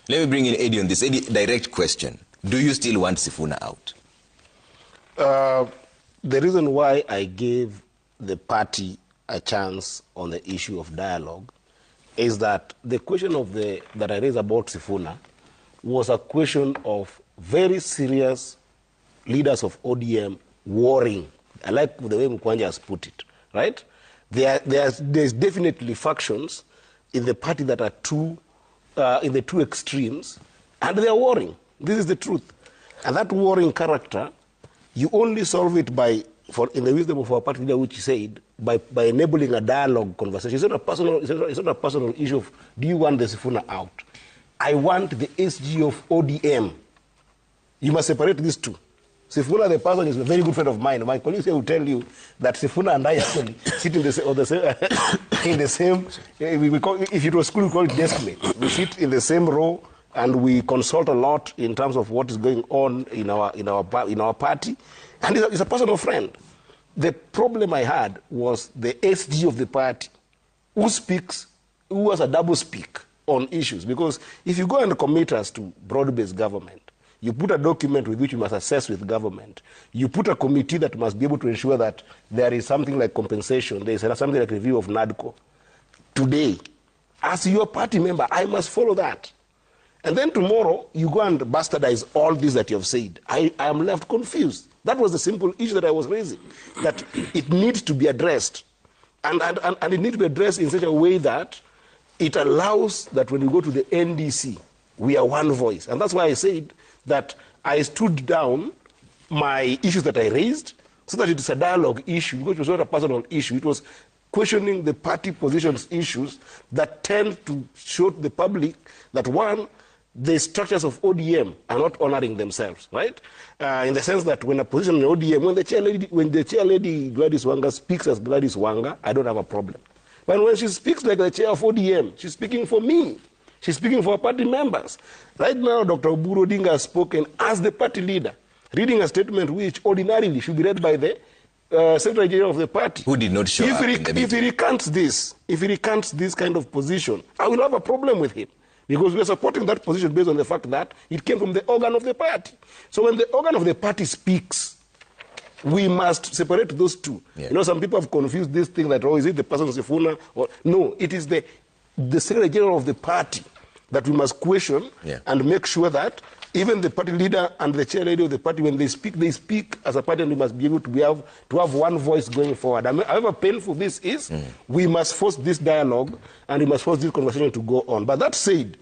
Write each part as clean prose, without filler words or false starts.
Let me bring in Eddie on this. Eddie, direct question. Do you still want Sifuna out? The reason why I gave the party a chance on the issue of dialogue is that the question that I raised about Sifuna was a question of very serious leaders of ODM warring. I like the way Mkwanja has put it, right? There's definitely factions in the party that are in the two extremes, and they are warring. This is the truth. And that warring character, you only solve it in the wisdom of our party leader, which he said, by enabling a dialogue conversation. It's not a personal issue of, do you want the Sifuna out? I want the SG of ODM. You must separate these two. Sifuna, the person, is a very good friend of mine. My colleagues here will tell you that Sifuna and I actually sit in the same, if it was school, we call it deskmate. We sit in the same row and we consult a lot in terms of what is going on in our party. And he's a personal friend. The problem I had was the SG of the party who has a double speak on issues. Because if you go and commit us to broad-based government, you put a document with which you must assess with government. You put a committee that must be able to ensure that there is something like compensation. There is something like review of NADCO. Today, as your party member, I must follow that. And then tomorrow, you go and bastardize all this that you have said. I am left confused. That was the simple issue that I was raising, that it needs to be addressed. And it needs to be addressed in such a way that it allows that when you go to the NDC, we are one voice. And that's why I said that I stood down my issues that I raised so that it is a dialogue issue, because it was not a personal issue. It was questioning the party positions issues that tend to show to the public that, one, the structures of ODM are not honoring themselves, right? In the sense that when a position in ODM, when the chair lady Gladys Wanga speaks as Gladys Wanga, I don't have a problem. But when she speaks like the chair of ODM, she's speaking for me. She's speaking for party members. Right now, Dr. Oburu Odinga has spoken as the party leader, reading a statement which ordinarily should be read by the Secretary General of the party. Who did not show up in the meeting. If he recants this kind of position, I will have a problem with him. Because we are supporting that position based on the fact that it came from the organ of the party. So when the organ of the party speaks, we must separate those two. Yeah. You know, some people have confused this thing that, oh, is it the person Sifuna? Or, no, it is the Secretary General of the party that we must question and make sure that even the party leader and the chair lady of the party, when they speak as a party, and we must be able to have one voice going forward. However painful this is, we must force this dialogue and we must force this conversation to go on. But that said,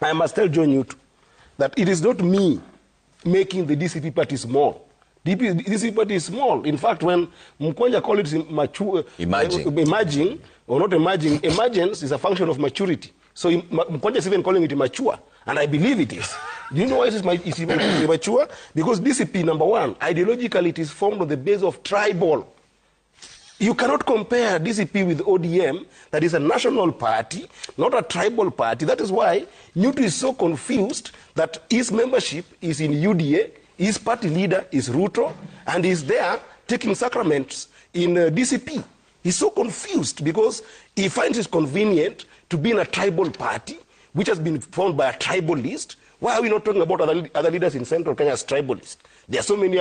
I must tell John Newt that it is not me making the DCP party small. The DCP party is small. In fact, when Mkwanja called it emerging, or not emerging, emergence is a function of maturity. So Mkwanja is even calling it immature, and I believe it is. Do you know why it's immature? Because DCP, number one, ideologically it is formed on the base of tribal. You cannot compare DCP with ODM, that is a national party, not a tribal party. That is why Newt is so confused that his membership is in UDA, his party leader is Ruto, and he's there taking sacraments in DCP. He's so confused because he finds it convenient to be in a tribal party, which has been formed by a tribalist. Why are we not talking about other leaders in Central Kenya as tribalists? There are so many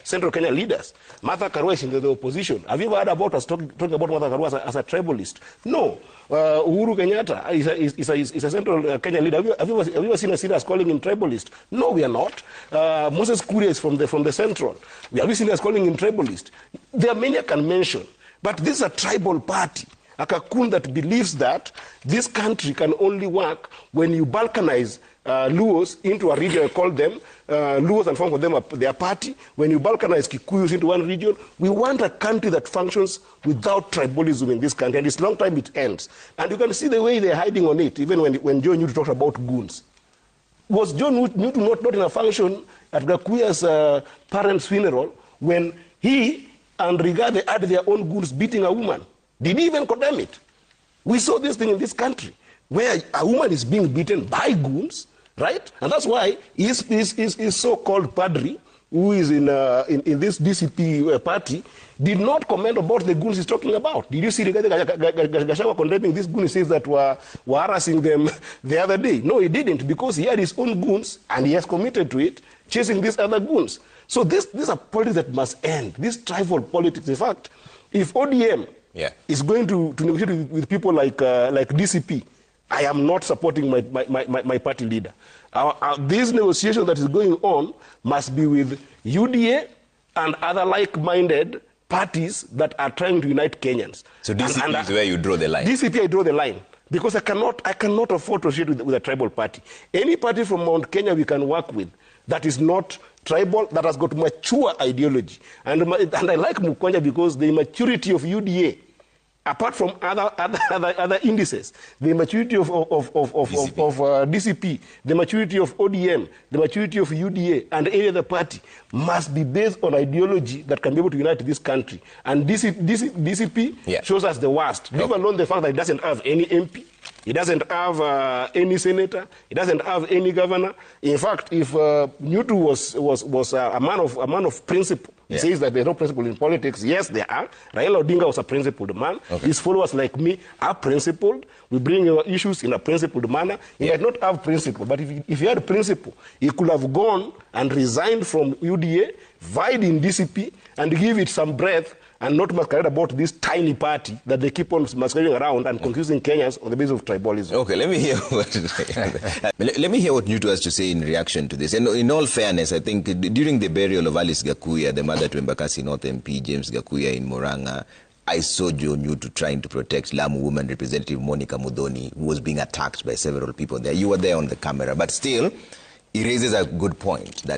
Central Kenya leaders. Martha Karua is in the opposition. Have you ever heard about us talking about Martha Karua as a tribalist? No. Uhuru Kenyatta is a Central Kenya leader. Have you ever seen us calling him tribalist? No, we are not. Moses Kuria is from the Central. Have you seen us calling him tribalist? There are many I can mention. But this is a tribal party. A cocoon that believes that this country can only work when you balkanize Luos into a region, I call them Luos, and form for them their party. When you balkanize Kikuyus into one region, we want a country that functions without tribalism in this country, and it's long time it ends. And you can see the way they're hiding on it, even when John Newt talked about goons. Was John Newt not in a function at Gakuya's parents' funeral when he and Rigade had their own goons beating a woman? Did he even condemn it? We saw this thing in this country, where a woman is being beaten by goons, right? And that's why his so-called padri who is in this DCP party, did not comment about the goons he's talking about. Did you see Gachagua condemning these goons, says that were harassing them the other day? No, he didn't, because he had his own goons and he has committed to it, chasing these other goons. So these are politics that must end. This tribal politics. In fact, if ODM is going to negotiate with people like DCP, I am not supporting my party leader. This negotiation that is going on must be with UDA and other like-minded parties that are trying to unite Kenyans. So DCP is where you draw the line? DCP, I draw the line. Because I cannot afford to associate with a tribal party. Any party from Mount Kenya we can work with that is not tribal, that has got mature ideology. And I like Mukwanja because the maturity of UDA, apart from other indices, the maturity of DCP, the maturity of ODM, the maturity of UDA, and any other party must be based on ideology that can be able to unite this country. And DCP shows us the worst. Leave alone the fact that it doesn't have any MP, it doesn't have any senator, it doesn't have any governor. In fact, if Newton was a man of principle, he says that there's no principle in politics. Yes, there are. Raila Odinga was a principled man. His followers like me are principled. We bring our issues in a principled manner. He might not have principle, but if he had principle, he could have gone and resigned from UDA, vied in DCP, and give it some breath, and not masquerade about this tiny party that they keep on masquerading around and confusing Kenyans on the basis of tribalism. Okay, let me hear what Newton has to say in reaction to this. And in all fairness, I think during the burial of Alice Gakuya, the mother to Embakasi North MP, James Gakuya in Murang'a, I saw Joe Newton trying to protect Lamu woman representative Monica Mudhoni, who was being attacked by several people there. You were there on the camera, but still, he raises a good point that